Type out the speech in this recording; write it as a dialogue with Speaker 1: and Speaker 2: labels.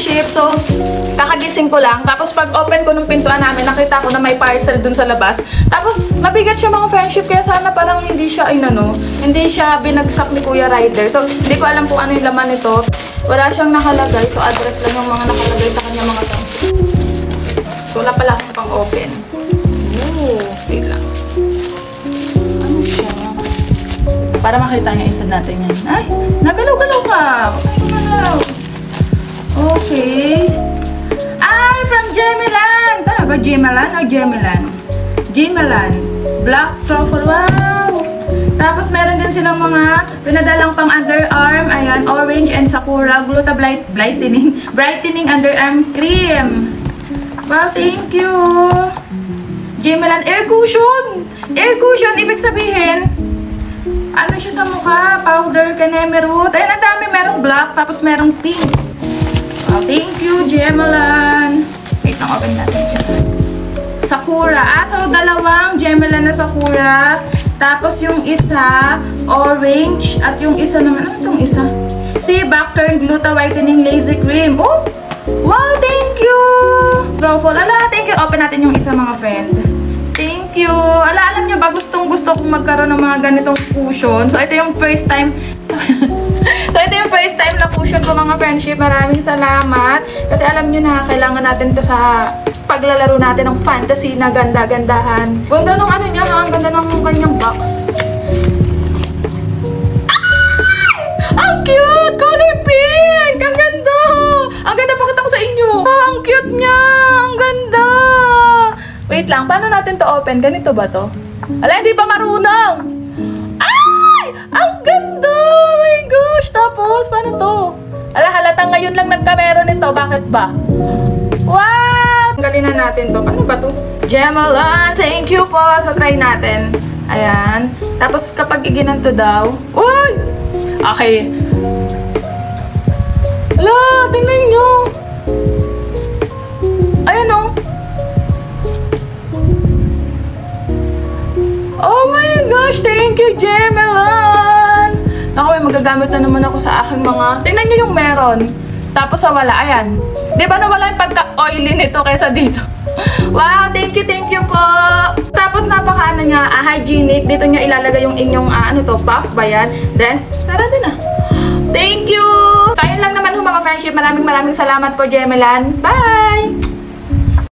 Speaker 1: friendship. So, kakagising ko lang. Tapos pag open ko ng pintuan namin, nakita ko na may parcel dun sa labas. Tapos, mabigat siya mga friendship. Kaya sana parang hindi siya, hindi siya binagsak ni Kuya Ryder. So, hindi ko alam kung ano yung laman nito. Wala siyang nakalagay. So, address lang yung mga nakalagay sa kanya mga to. So, wala pala akong pang open. Ooh, wait lang. Ano siya? Para makita niya isa natin yan. Ay, nagalaw-galaw ka. Nagalaw. Okay. Ay, from Gemelan. Tama ba? Gemelan o Gemelan? Gemelan. Black truffle. Wow. Tapos meron din silang mga pinadalang pang underarm. Ayan, orange and sakura. Gluta brightening underarm cream. Wow, thank you. Gemelan air cushion. Air cushion, ibig sabihin, ano siya sa mukha? Powder Kanemerut. Ayun, ang dami. Merong black, tapos merong pink. Wow, thank you, Gemelan. Wait, open natin isa. Sakura. So, dalawang Gemelan na Sakura. Tapos, yung isa, orange. At yung isa naman, ano itong isa? Sea-Back Turn Gluta Whitening Lazy Cream. Oh! Wow, thank you! Truffle. Ala, thank you. Open natin yung isa, mga friend. Thank you. Ala, alam nyo ba, gustong-gusto kong magkaroon ng mga ganitong cushion. So, ito yung first time. Ito yung first time na cushion ko, mga friendship. Maraming salamat. Kasi alam nyo na, kailangan natin to sa paglalaro natin ng fantasy na ganda-gandahan. Ganda nung ano niya, ha? Ang ganda ng kanyang box. Ay! Ang cute! Color pink! Ang ganda! Ang ganda, pakita ko sa inyo. Ang cute niya! Ang ganda! Wait lang, paano natin to open? Ganito ba to? Ala, hindi pa marunong! Ay! Ang ganda! Oh my gosh! Tapos, paano to? Ala, halatang ngayon lang nagkamera nito. Bakit ba? What? Tanggalin na natin to. Paano ba to? Gemelan, thank you po. So, try natin. Ayan. Tapos, kapag iginan to daw. Uy! Okay. Ala, tingnan nyo. Ayan o. Oh my gosh, thank you, Gemelan! Naku, may magagamit na naman ako sa aking mga... Tingnan nyo yung meron. Tapos sa wala, ayan. Di ba nawala yung pagka-oily nito kaysa dito? Wow, thank you po! Tapos napaka-ano niya, hygienic. Dito nyo ilalagay yung inyong, puff ba yan? Then, sarado na. Thank you! So, ayun lang naman mga friendship. Maraming salamat po, Gemelan. Bye!